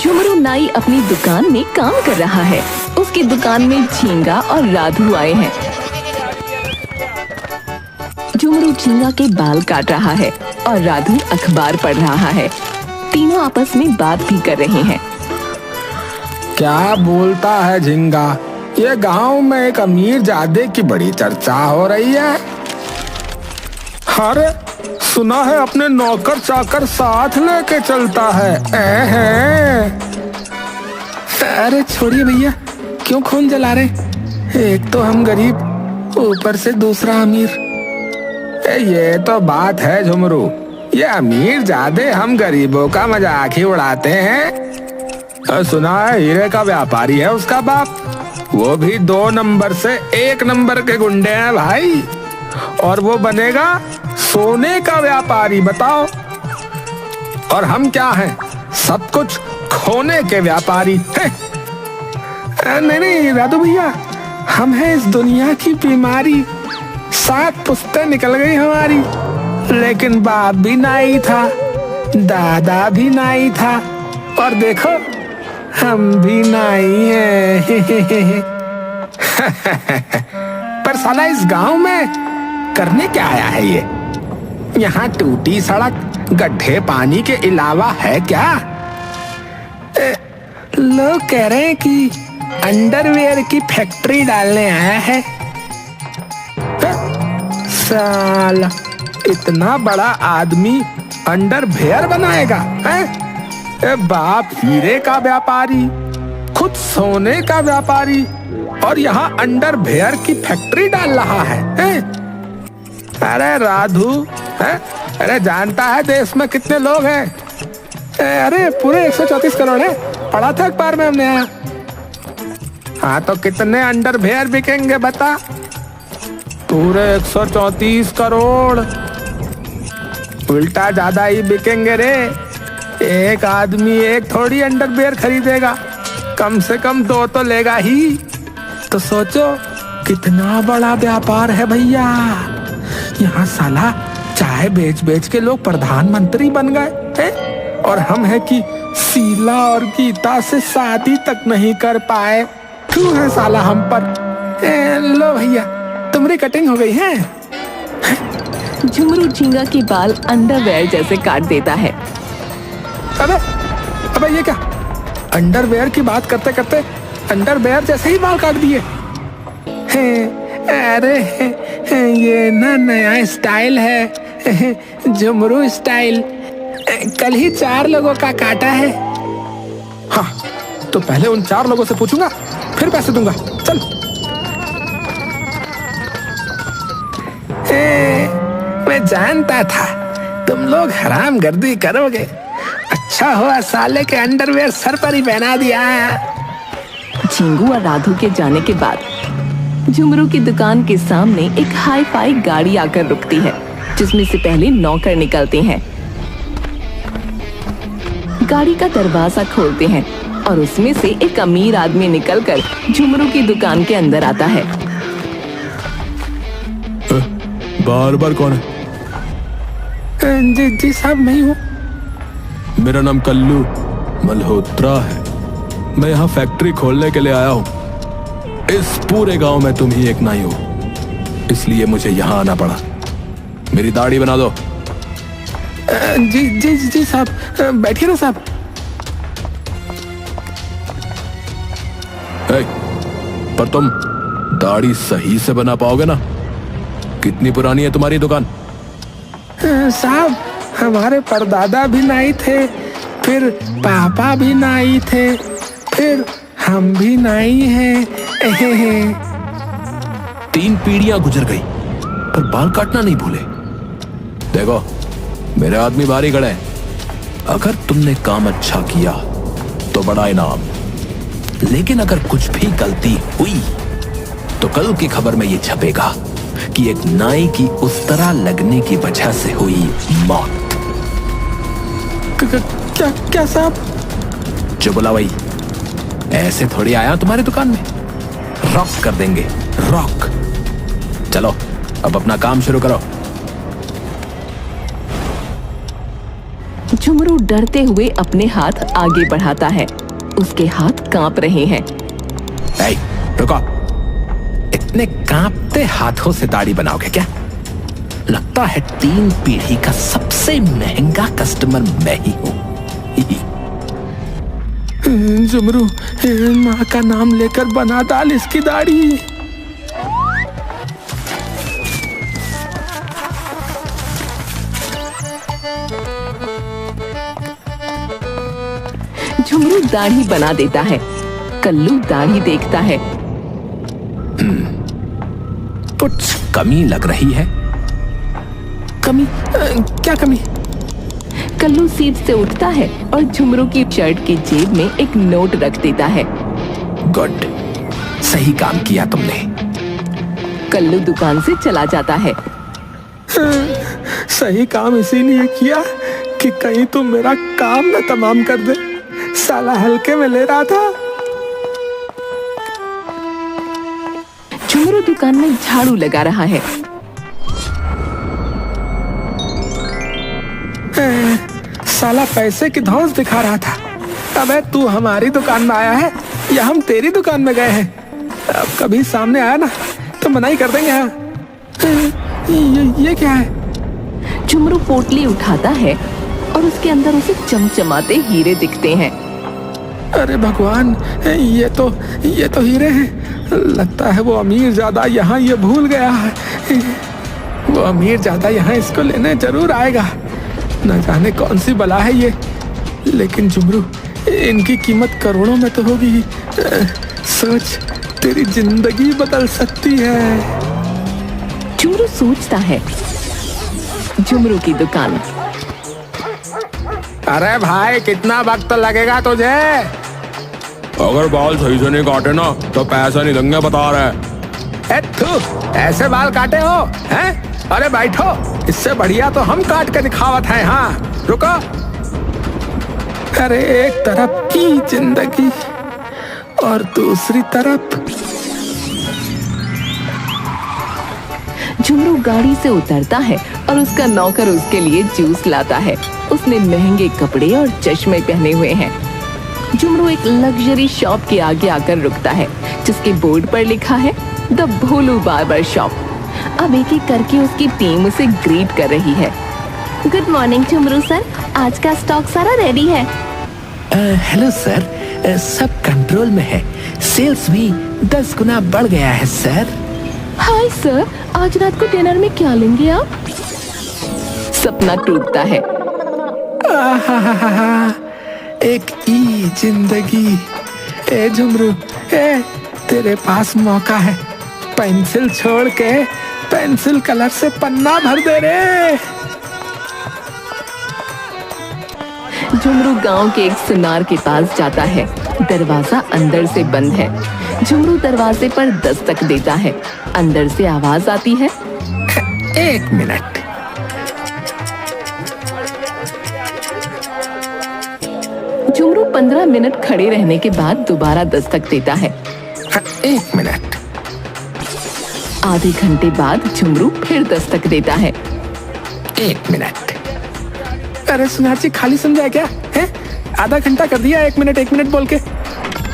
झुमरू नाई अपनी दुकान में काम कर रहा है। उसकी दुकान में झींगा और राधू आए हैं। झुमरू झींगा के बाल काट रहा है और राधू अखबार पढ़ रहा है। तीनों आपस में बात भी कर रहे हैं। क्या बोलता है झींगा? ये गांव में एक अमीर जादे की बड़ी चर्चा हो रही है। अरे सुना है अपने नौकर चाकर साथ लेके चलता है। अरे छोड़िए भैया, क्यों खून जला रहे? एक तो हम गरीब, ऊपर से दूसरा अमीर। ये तो बात है झुमरू, ये अमीर जादे हम गरीबों का मजाक ही उड़ाते हैं। सुना है हीरे का व्यापारी है उसका बाप, वो भी 2 नंबर से 1 नंबर के गुंडे हैं भाई। और वो बनेगा सोने का व्यापारी, बताओ। और हम क्या हैं? सब कुछ खोने के व्यापारी हैं। नहीं राधू भैया, हम हैं इस दुनिया की बीमारी। 7 पुश्तें निकल गई हमारी, लेकिन बाप भी नाई था, दादा भी नाई था, और देखो हम भी नाई हैं। पर साला इस गांव में करने क्या आया है ये? यहाँ टूटी सड़क, गड्ढे पानी के अलावा है क्या? लोग कह रहे हैं कि अंडरवेयर की फैक्ट्री डालने आया है। साला इतना बड़ा आदमी अंडरवेयर बनाएगा है? बाप हीरे का व्यापारी, खुद सोने का व्यापारी, और यहाँ अंडरवेयर की फैक्ट्री डाल रहा है? अरे राधू है? अरे जानता है देश में कितने लोग हैं? अरे पूरे 134 करोड़ है, पढ़ा था अखबार में हमने। हाँ तो कितने अंडरवेयर बिकेंगे बता? पूरे 134 करोड़। उल्टा ज्यादा ही बिकेंगे रे। एक आदमी एक थोड़ी अंडरवेयर खरीदेगा, कम से कम 2 तो लेगा ही। तो सोचो कितना बड़ा व्यापार है भैया। यहाँ साला चाय बेच बेच के लोग प्रधानमंत्री बन गए, और हम है कि शीला और गीता से शादी तक नहीं कर पाए। क्यों है साला हम पर? लो भैया, तुम्हारी कटिंग हो गई है। झुमरू झींगा के बाल अंडरवेयर जैसे काट देता है। अबे ये क्या? अंडरवेयर की बात करते करते अंडरवेयर जैसे ही बाल काट दिए। अरे ये ना नया स्टाइल है, झुमरू स्टाइल। कल ही 4 लोगों का काटा है। हाँ तो पहले उन 4 लोगों से पूछूंगा, फिर पैसे दूंगा। चल। मैं जानता था तुम लोग हरामगर्दी करोगे। अच्छा हुआ साले के अंडरवेयर सर पर ही पहना दिया। झिंगू और राधू के जाने के बाद झुमरू की दुकान के सामने एक हाई फाई गाड़ी आकर रुकती है, जिसमें से पहले नौकर निकलते हैं। गाड़ी का दरवाजा खोलते हैं और उसमें से एक अमीर आदमी निकलकर झुमरू की दुकान के अंदर आता है। बार कौन है? जी साहब, मैं ही हूँ। मेरा नाम कल्लू मल्होत्रा है। मैं यहाँ फैक्ट्री खोलने के लिए आया हूँ। इस पूरे गांव में तुम ही एक नाई हो, इसलिए मुझे यहाँ आना पड़ा। मेरी दाढ़ी बना दो। जी जी जी साहब, बैठिए ना साहब। पर तुम दाढ़ी सही से बना पाओगे ना? कितनी पुरानी है तुम्हारी दुकान? साहब, हमारे परदादा भी नाई थे, फिर पापा भी नाई थे, फिर हम भी नाई हैं। 3 पीढ़ियां गुजर गई, पर बाल काटना नहीं भूले। देखो मेरे आदमी भारी खड़े हैं। अगर तुमने काम अच्छा किया तो बड़ा इनाम, लेकिन अगर कुछ भी गलती हुई तो कल की खबर में ये छपेगा कि एक नाई की उस तरह लगने की वजह से हुई मौत। क्या साहब? जो बोला वही। ऐसे थोड़ी आया तुम्हारी दुकान में। रॉक कर देंगे, रॉक। चलो अब अपना काम शुरू करो। झुमरू डरते हुए अपने हाथ आगे बढ़ाता है। उसके हाथ कांप रहे हैं। ए, रुको। इतने कांपते हाथों से दाढ़ी बनाओगे क्या? लगता है 3 पीढ़ी का सबसे महंगा कस्टमर मैं ही हूं। झुमरू, माँ का नाम लेकर बना डाल इसकी दाढ़ी। झुमरू दाढ़ी बना देता है। कल्लू दाढ़ी देखता है। कुछ कमी लग रही है। कमी? क्या कमी? कल्लू सीट से उठता है और झुमरू की शर्ट की जेब में एक नोट रख देता है। गुड, सही काम किया तुमने। कल्लू दुकान से चला जाता है। सही काम इसीलिए किया कि कहीं तुम मेरा काम न तमाम कर दे। साला हल्के में ले रहा था। झुमरू दुकान में झाड़ू लगा रहा है। साला पैसे की धौंस दिखा रहा था। अबे तू हमारी दुकान में आया है या हम तेरी दुकान में गए हैं? अब कभी सामने आया ना तो मनाही कर देंगे। हाँ, ये क्या है? झुमरू पोटली उठाता है और उसके अंदर उसे चमचमाते हीरे दिखते हैं। अरे भगवान, ये तो हीरे हैं। लगता है वो अमीर ज्यादा यहाँ ये भूल गया है। वो अमीर ज्यादा यहाँ इसको लेने जरूर आएगा। न जाने कौन सी बला है ये। लेकिन झुमरू, इनकी कीमत करोड़ों में तो होगी। सोच, तेरी जिंदगी बदल सकती है। झुमरू सोचता है। झुमरू की दुकान। अरे भाई, कितना वक्त लगेगा तुझे? अगर बाल सही से नहीं काटे ना तो पैसा नहीं देंगे, बता रहे। ऐसे बाल काटे हो हैं? अरे बैठो, इससे बढ़िया तो हम काट के दिखावत हैं। हाँ रुको। अरे एक तरफ की जिंदगी और दूसरी तरफ। झुमरू गाड़ी से उतरता है और उसका नौकर उसके लिए जूस लाता है। उसने महंगे कपड़े और चश्मे पहने हुए हैं। झुमरू एक लग्जरी शॉप के आगे आकर रुकता है जिसके बोर्ड पर लिखा है द भोलू बार्बर शॉप। अब एक एक करके उसकी टीम उसे ग्रीट कर रही है। गुड मॉर्निंग झुमरू सर, आज का स्टॉक सारा रेडी है। हेलो सर, सब कंट्रोल में है। सेल्स भी 10 गुना बढ़ गया है सर। हाय सर, आज रात को डिनर में क्या लेंगे आप? सपना टूटता है। एक ई जिंदगी। ए झुमरू, तेरे पास मौका है। पेंसिल छोड़ के पेंसिल कलर से पन्ना भर दे रे। झुमरू गांव के एक सुनार के पास जाता है। दरवाजा अंदर से बंद है। झुमरू दरवाजे पर दस्तक देता है। अंदर से आवाज आती है, 1 मिनट। झुमरू 15 मिनट खड़े रहने के बाद दोबारा दस्तक देता है। 1 मिनट। आधे घंटे बाद झुमरू फिर दस्तक देता है। 1 मिनट। अरे सुनार जी, खाली समझा क्या है? आधा घंटा कर दिया 1 मिनट बोल के।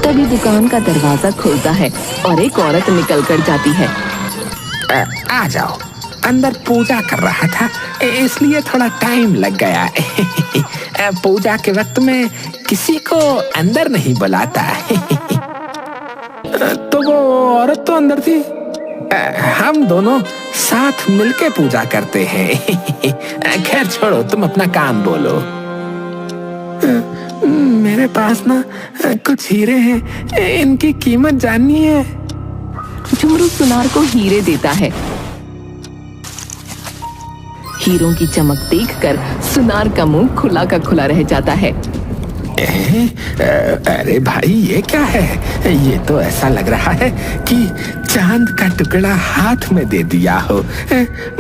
तभी दुकान का दरवाजा खुलता है और एक औरत निकल कर जाती है। आ जाओ, अंदर पूजा कर रहा था इसलिए थोड़ा टाइम लग गया। पूजा के वक्त में किसी को अंदर नहीं बुलाता। तो वो औरत तो अंदर थी। हम दोनों साथ मिलके पूजा करते हैं। खैर छोड़ो, तुम अपना काम बोलो। मेरे पास ना कुछ हीरे हैं, इनकी कीमत जाननी है। झुमरू सुनार को हीरे देता है। हीरों की चमक देखकर सुनार का मुंह खुला का खुला रह जाता है। अरे भाई, ये क्या है? ये तो ऐसा लग रहा है कि चांद का टुकड़ा हाथ में दे दिया हो।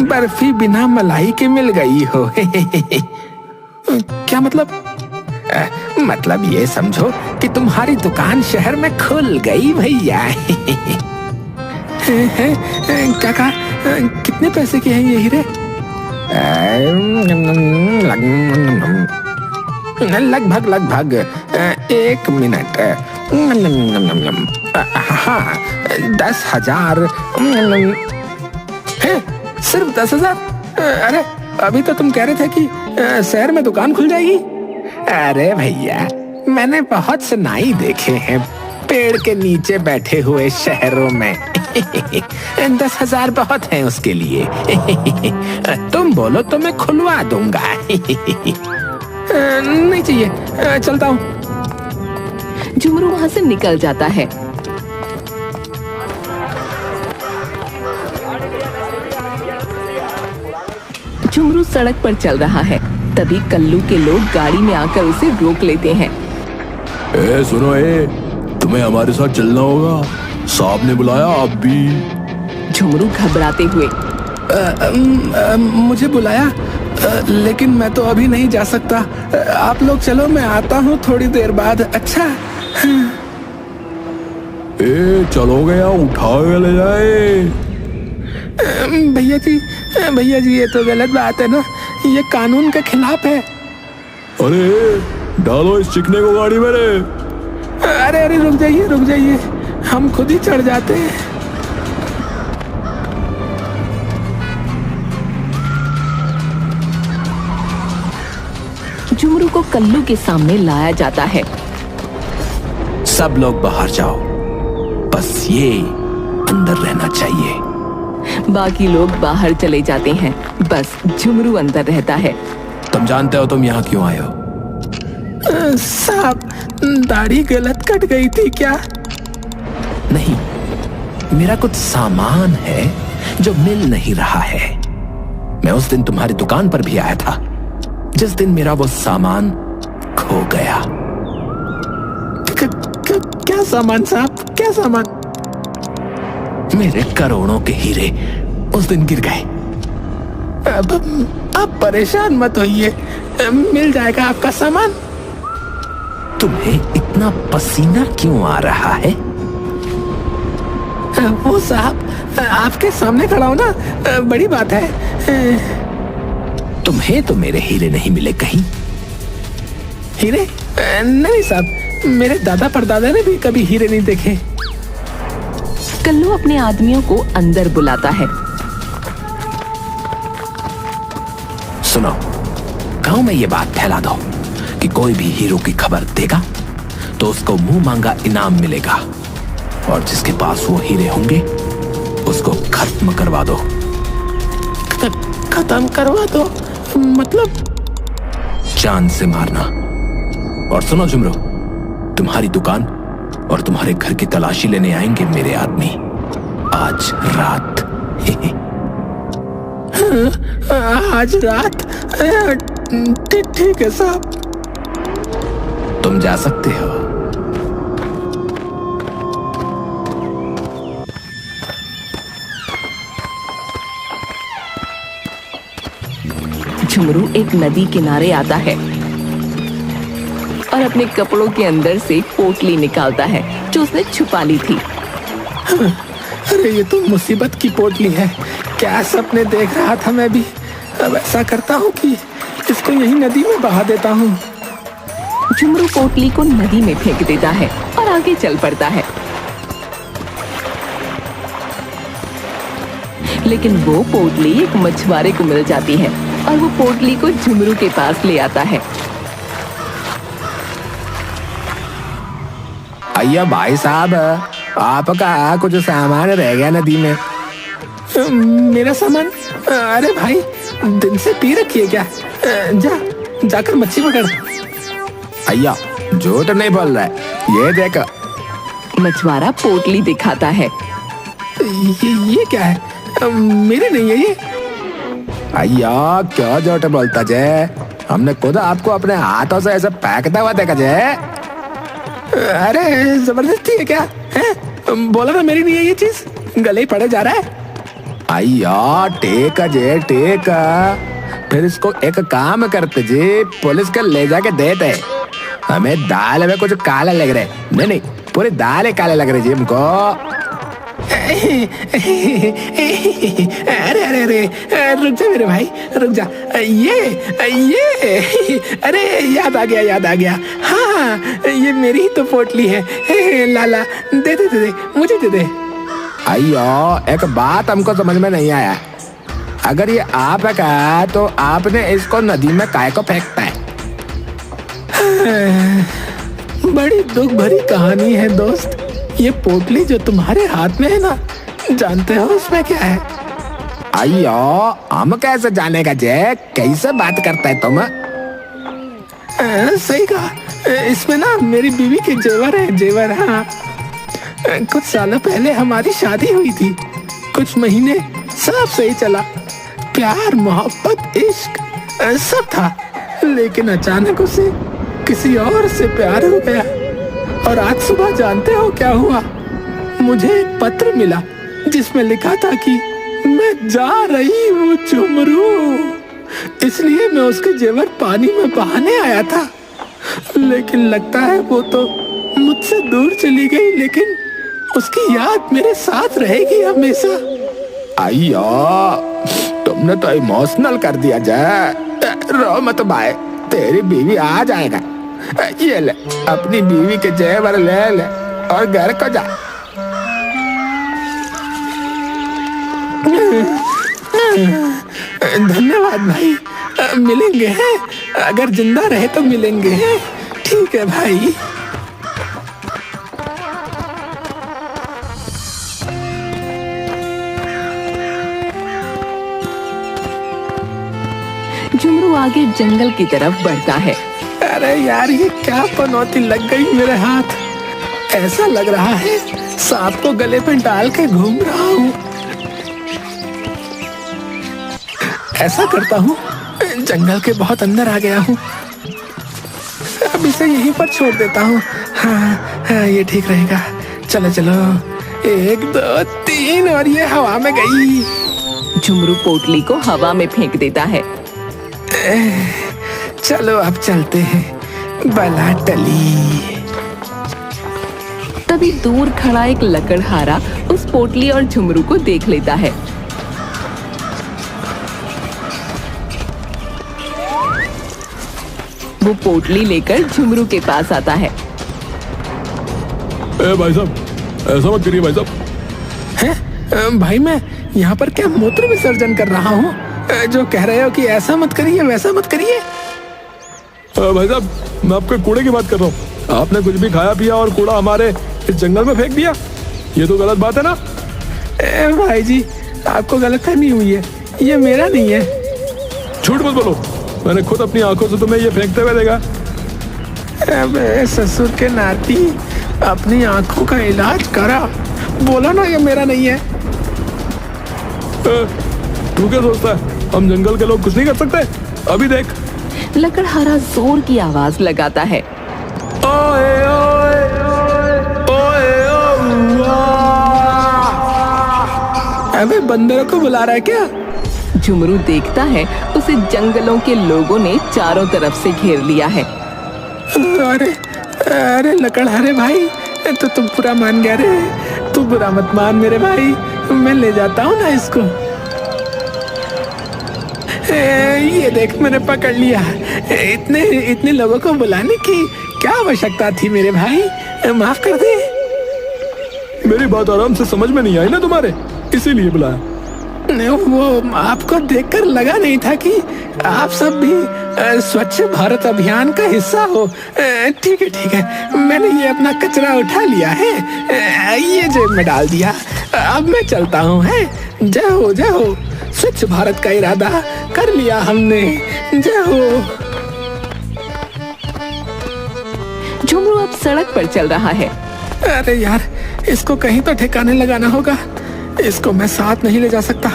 बर्फी बिना मलाई के मिल गई हो। क्या मतलब? मतलब ये समझो कि तुम्हारी दुकान शहर में खुल गई भैया। क्या कहा? कितने पैसे के हैं ये हीरे? लगभग लगभग 1 मिनट। हाँ, 10,000 है, सिर्फ 10,000। अरे अभी तो तुम कह रहे थे कि शहर में दुकान खुल जाएगी। अरे भैया, मैंने बहुत से नाई देखे हैं पेड़ के नीचे बैठे हुए शहरों में। 10,000 बहुत है उसके लिए। तुम बोलो तो मैं खुलवा दूंगा। नहीं चाहिए, चलता हूँ। झुमरू वहां से निकल जाता है। झुमरू सड़क पर चल रहा है, तभी कल्लू के लोग गाड़ी में आकर उसे रोक लेते हैं। सुनो तुम्हें हमारे साथ चलना होगा, साहब ने बुलाया। आप भी। झुमरू घबराते हुए, मुझे बुलाया, लेकिन मैं तो अभी नहीं जा सकता। आप लोग चलो, मैं आता हूँ थोड़ी देर बाद। अच्छा। चलोगे या उठा के ले जाए? भैया जी, ये तो गलत बात है ना, ये कानून के खिलाफ है। अरे डालो इस चिकने को गाड़ी में रे। अरे रुक जाइए, हम खुद ही चढ़ जाते हैं। झुमरू को कल्लू के सामने लाया जाता है। सब लोग बाहर जाओ, बस ये अंदर रहना चाहिए। बाकी लोग बाहर चले जाते हैं, बस झुमरू अंदर रहता है। तुम जानते हो तुम यहाँ क्यों आए हो? साहब, दाढ़ी गलत कट गई थी क्या? नहीं, मेरा कुछ सामान है जो मिल नहीं रहा है। मैं उस दिन तुम्हारी दुकान पर भी आया था, जिस दिन मेरा वो सामान खो गया। क्या सामान साहब, क्या सामान? मेरे करोड़ों के हीरे उस दिन गिर गए। अब परेशान मत होइए, मिल जाएगा आपका सामान। तुम्हें इतना पसीना क्यों आ रहा है? वो साहब, आपके सामने खड़ा हो ना, बड़ी बात है। तुम्हें तो मेरे हीरे नहीं मिले कहीं? हीरे? नहीं साहब, मेरे दादा परदादा ने भी कभी हीरे नहीं देखे। कल्लू अपने आदमियों को अंदर बुलाता है। सुनो, गांव में ये बात फैला दो कि कोई भी हीरो की खबर देगा तो उसको मुंह मांगा इनाम मिलेगा, और जिसके पास वो हीरे होंगे उसको खत्म करवा दो। खत्म करवा दो? मतलब? जान से मारना। और सुनो झुमरू, तुम्हारी दुकान और तुम्हारे घर की तलाशी लेने आएंगे मेरे आदमी आज रात। आज रात? ठीक है साहब। तुम जा सकते हो। झुमरू एक नदी किनारे आता है और अपने कपड़ों के अंदर से पोटली निकालता है जो उसने छुपा ली थी। अरे ये तो मुसीबत की पोटली है, क्या सपने देख रहा था मैं भी। अब ऐसा करता हूँ कि इसको यही नदी में बहा देता हूँ। झुमरू पोटली को नदी में फेंक देता है और आगे चल पड़ता है, लेकिन वो पोटली एक मछुआरे को मिल जाती है और वो पोटली को झुमरू के पास ले आता है। अय्या भाई साहब, आपका कुछ सामान रह गया नदी में। मेरा सामान? अरे भाई, दिन से पी रखी है क्या? जाकर मच्छी पकड़। अय्या, झूठ नहीं बोल रहा है, ये देख। मछुआरा पोटली दिखाता है। ये क्या है? मेरे नहीं है ये। अय्या, क्या झूठ बोलता जे? हमने खुद आपको अपने हाथों से ऐसे फेंकता हुआ देखा जे। अरे जबरदस्ती है क्या? है? बोला ना मेरी नहीं है ये चीज, गले ही पड़े जा रहा है। अय्या, टेक जे टेक। फिर इसको एक काम करते जी, पुलिस के ले जाके देते। हमें दाल में कुछ काला लग रहा है। नहीं, पूरी दाल ही काले लग रही जी हमको। अरे अरे अरे, रुक जा मेरे भाई, रुक जा। ये अरे याद आ गया, याद आ गया। हाँ, ये मेरी ही तो पोटली है। लाला दे दे दे दे, मुझे दे दे। अयो, एक बात हमको समझ में नहीं आया। अगर ये आप का तो आपने इसको नदी में काहे को फेंकता है? बड़ी दुख भरी कहानी है दोस्त। ये पोटली जो तुम्हारे हाथ में है ना, जानते हो उसमें क्या है? अयो, हम कैसे जानेगा जय? कैसे बात करता है तुम? सही कहा, इसमें ना मेरी बीवी के जेवर है, जेवर। हाँ, कुछ सालों पहले हमारी शादी हुई थी। कुछ महीने सब सही चला, प्यार मोहब्बत इश्क सब था। लेकिन अचानक उसे किसी और से प्यार हो गया। और आज सुबह जानते हो क्या हुआ? मुझे एक पत्र मिला जिसमें लिखा था कि मैं जा रही हूँ झुमरू। इसलिए मैं उसके जेवर पानी में बहाने आया था। लेकिन लगता है वो तो मुझसे दूर चली गई, लेकिन उसकी याद मेरे साथ रहेगी हमेशा। अयो, तुमने तो इमोशनल कर दिया जाए। रो मत भाई, तेरी बीवी आ जाएगा। ये ले, अपनी बीवी के जेवर ले ले और घर को जा। धन्यवाद भाई, मिलेंगे हैं। अगर जिंदा रहे तो मिलेंगे हैं। ठीक है भाई। झुमरू आगे जंगल की तरफ बढ़ता है। अरे यार, ये क्या पनौती लग गई मेरे हाथ। ऐसा लग रहा है सांप को गले पे डाल के घूम रहा हूँ। ऐसा करता हूँ, जंगल के बहुत अंदर आ गया हूँ। अब इसे यहीं पर छोड़ देता हूँ। हाँ, ये ठीक रहेगा। चलो चलो, 1 2 3 और ये हवा में गई। झुमरू पोटली को हवा में फेंक देता है। चलो अब चलते हैं, बला टली। तभी दूर खड़ा एक लकड़हारा उस पोटली और झुमरू को देख लेता है। वो पोटली लेकर झुमरू के पास आता है। भाई साहब, ऐसा मत करिए भाई साहब। हैं? भाई, मैं यहाँ पर क्या मूत्र विसर्जन कर रहा हूँ? जो कह रहे हो कि ऐसा मत करिए वैसा मत करिए। भाई साहब, मैं आपके कूड़े की बात कर रहा हूँ। आपने कुछ भी खाया पिया और कूड़ा हमारे इस जंगल में फेंक दिया। ये तो गलत बात है ना? भाई जी, आपको गलतफहमी हुई है, ये मेरा नहीं है। झूठ मत बोलो, मैंने खुद अपनी आंखों से तुम्हें ये फेंकते हुए देखा। अबे ससुर के नाती, अपनी आंखों का इलाज करा। बोलो ना ये मेरा नहीं है। तू क्या सोचता है हम जंगल के लोग कुछ नहीं कर सकते? अभी देख। लकड़हारा जोर की आवाज लगाता है। ओए ओए ओए अबे बंदरों को बुला रहा है क्या? झुमरू देखता है उसे जंगलों के लोगों ने चारों तरफ से घेर लिया है। अरे अरे लकड़हारे भाई, तो तुम बुरा मान गया रे। तू बुरा मत मान मेरे भाई, मैं ले जाता हूँ ना इसको। ये देख, मैंने पकड़ लिया। इतने लोगों को बुलाने की क्या आवश्यकता थी मेरे भाई? माफ कर दे। मेरी बात आराम से समझ में नहीं आई ना तुम्हारे, इसीलिए बुलाया। वो आपको देखकर लगा नहीं था कि आप सब भी स्वच्छ भारत अभियान का हिस्सा हो। ठीक है, मैंने ये अपना कचरा उठा लिया है, ये जेब में डाल दिया। अब मैं चलता हूँ। है, जय हो जय हो। स्वच्छ भारत का इरादा कर लिया हमने। जय हो। झुमरू अब सड़क पर चल रहा है। अरे यार, इसको कहीं तो ठिकाने लगाना होगा। इसको मैं साथ नहीं ले जा सकता,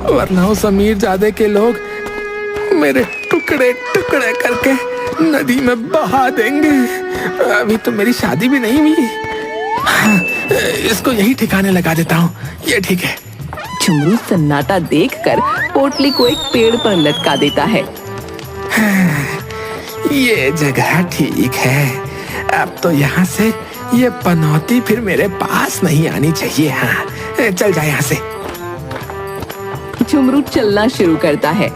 वरना उस अमीरजादे के लोग मेरे टुकड़े टुकड़े करके नदी में बहा देंगे। अभी तो मेरी शादी भी नहीं हुई। हाँ, इसको यही ठिकाने लगा देता हूँ। ये ठीक है। झुमरू सन्नाटा देखकर पोटली को एक पेड़ पर लटका देता है। ये जगह ठीक है। अब तो यहाँ से ये पनौती फिर मेरे पास नहीं आनी चाहिए। हाँ, चल जा यहाँ से। झुमरू चलना शुरू करता है,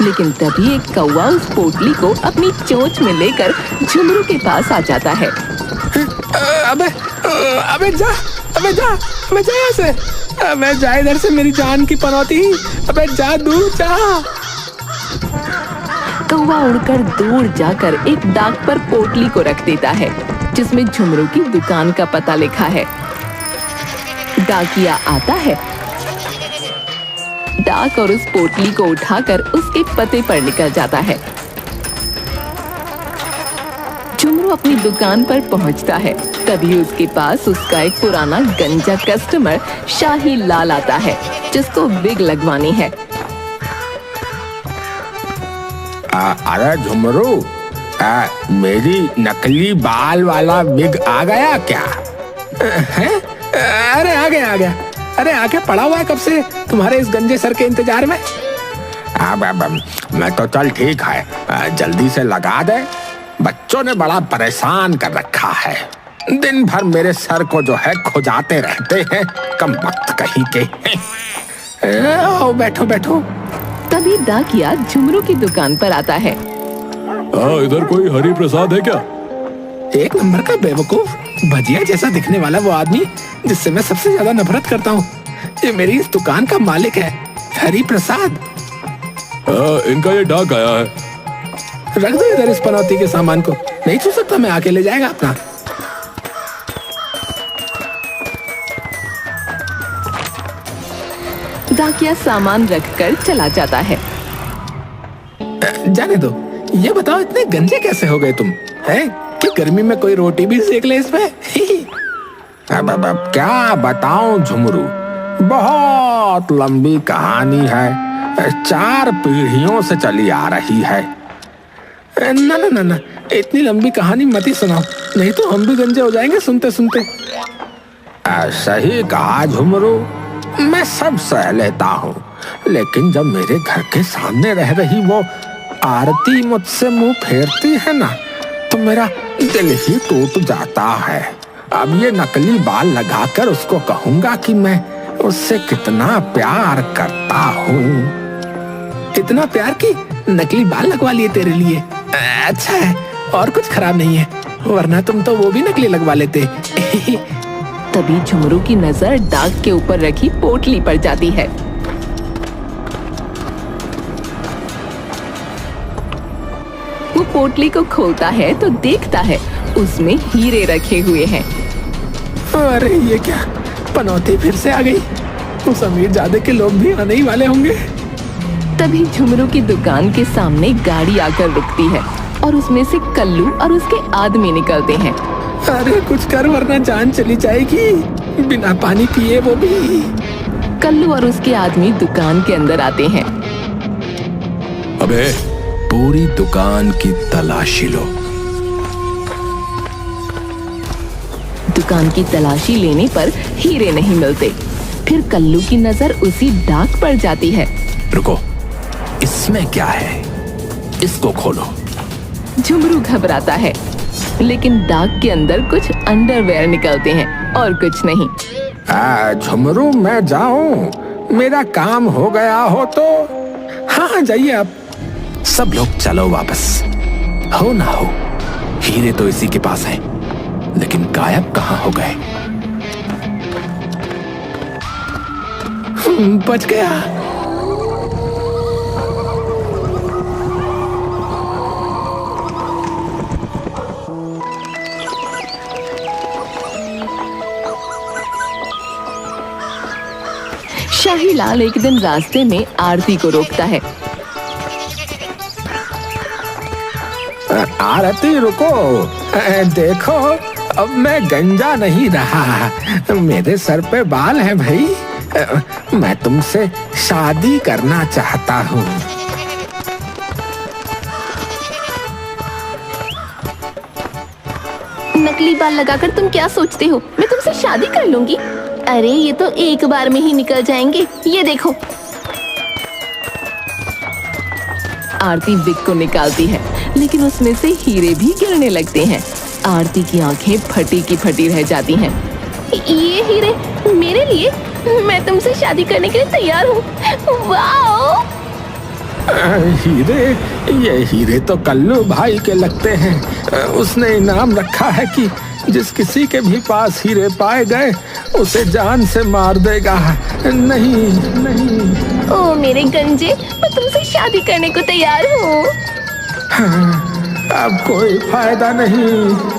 लेकिन तभी एक कौवा उस पोटली को अपनी चोंच में लेकर झुमरू के पास आ जाता है। अबे जा यहाँ से। अबे जा इधर से, मेरी जान की पनौती। अबे जा, दूर जा। कौवा उड़कर दूर जाकर एक डाक पर पोटली को रख देता है, जिसमें झुमरू की दुकान का पता लिखा है। डाकिया आता है, डाक और उस पोटली को उठाकर उसके पते पर निकल जाता है। झुमरू अपनी दुकान पर पहुंचता है, तभी उसके पास उसका एक पुराना गंजा कस्टमर शाही लाल आता है, जिसको विग लगवानी है। अरे झुमरू, मेरी नकली बाल वाला विग आ गया क्या? है? अरे आ गया। अरे आके पड़ा हुआ है कब से तुम्हारे इस गंजे सर के इंतजार में। मैं तो चल ठीक है, जल्दी से लगा दे। बच्चों ने बड़ा परेशान कर रखा है, दिन भर मेरे सर को जो है खुजाते रहते हैं, कम वक्त कहीं के। आओ बैठो। तभी डाकिया झुमरू की दुकान पर आता है। इधर कोई हरि प्रसाद है क्या? एक नंबर का बेवकूफ, भजिया जैसा दिखने वाला वो आदमी जिससे मैं सबसे ज्यादा नफरत करता हूँ, ये मेरी इस दुकान का मालिक है, हरि प्रसाद। इनका ये डाक आया है। रख दो इधर इस पनौती के सामान को, नहीं छू सकता मैं, आके ले जाएगा अपना। डाकिया सामान रखकर चला जाता है। जाने दो, ये बताओ इतने गंजे कैसे हो गए तुम, हैं? कि गर्मी में कोई रोटी भी सेक ले इसमें। अब क्या बताऊं झुमरू, बहुत लंबी कहानी है, 4 पीढ़ियों से चली आ रही है। ना, इतनी लंबी कहानी मत ही सुनाओ, नहीं तो हम भी गंजे हो जाएंगे सुनते सुनते। सही कहा झुमरू, मैं सब सह लेता हूँ, लेकिन जब मेरे घर के सामने रह रही वो आरती मुझसे मुंह फेरती है ना, तो मेरा दिल ही टूट जाता है। अब ये नकली बाल लगाकर उसको कहूंगा कि मैं उससे कितना प्यार करता हूँ। इतना प्यार कि नकली बाल लगवा लिए तेरे लिए। अच्छा है, और कुछ खराब नहीं है, वरना तुम तो वो भी नकली लगवा लेते। तभी झुमरू की नजर डाक के ऊपर रखी पोटली पर जाती है। वो पोटली को खोलता है तो देखता है उसमें हीरे रखे हुए हैं। अरे ये क्या, पनौती फिर से आ गई। उस अमीर जादे के लोग भी आने ही वाले होंगे। तभी झुमरू की दुकान के सामने गाड़ी आकर रुकती है और उसमें से कल्लू और उसके आदमी निकलते हैं। अरे कुछ कर, वरना जान चली जाएगी, बिना पानी पिए वो भी। कल्लू और उसके आदमी दुकान के अंदर आते हैं। अबे पूरी दुकान की तलाशी लो। दुकान की तलाशी लेने पर हीरे नहीं मिलते। फिर कल्लू की नजर उसी डाक पर जाती है। रुको, इसमें क्या है, इसको खोलो। झुमरू घबराता है, लेकिन डाक के अंदर कुछ अंडरवेयर निकलते हैं और कुछ नहीं। झुमरू मैं जाऊं, मेरा काम हो गया हो तो? हाँ जाइए आप। सब लोग चलो वापस। हो ना हो, हीरे तो इसी के पास हैं, लेकिन गायब कहाँ हो गए? बच गया। शाही लाल एक दिन रास्ते में आरती को रोकता है। आरती रुको, देखो अब मैं गंजा नहीं रहा, मेरे सर पे बाल है भाई। मैं तुमसे शादी करना चाहता हूँ। नकली बाल लगाकर तुम क्या सोचते हो मैं तुमसे शादी कर लूंगी? अरे ये तो एक बार में ही निकल जाएंगे, ये देखो। आरती विग को निकालती है, लेकिन उसमें से हीरे भी गिरने लगते हैं। आरती की आंखें फटी की फटी रह जाती हैं। ये हीरे मेरे लिए? मैं तुमसे शादी करने के लिए तैयार हूँ। वाओ! हीरे, ये हीरे तो कल्लू भाई के लगते हैं। उसने इनाम रखा है कि जिस किसी के भी पास हीरे पाए गए उसे जान से मार देगा। नहीं नहीं। ओ मेरे गंजे, मैं तुमसे शादी करने को तैयार हूँ। अब कोई फायदा नहीं।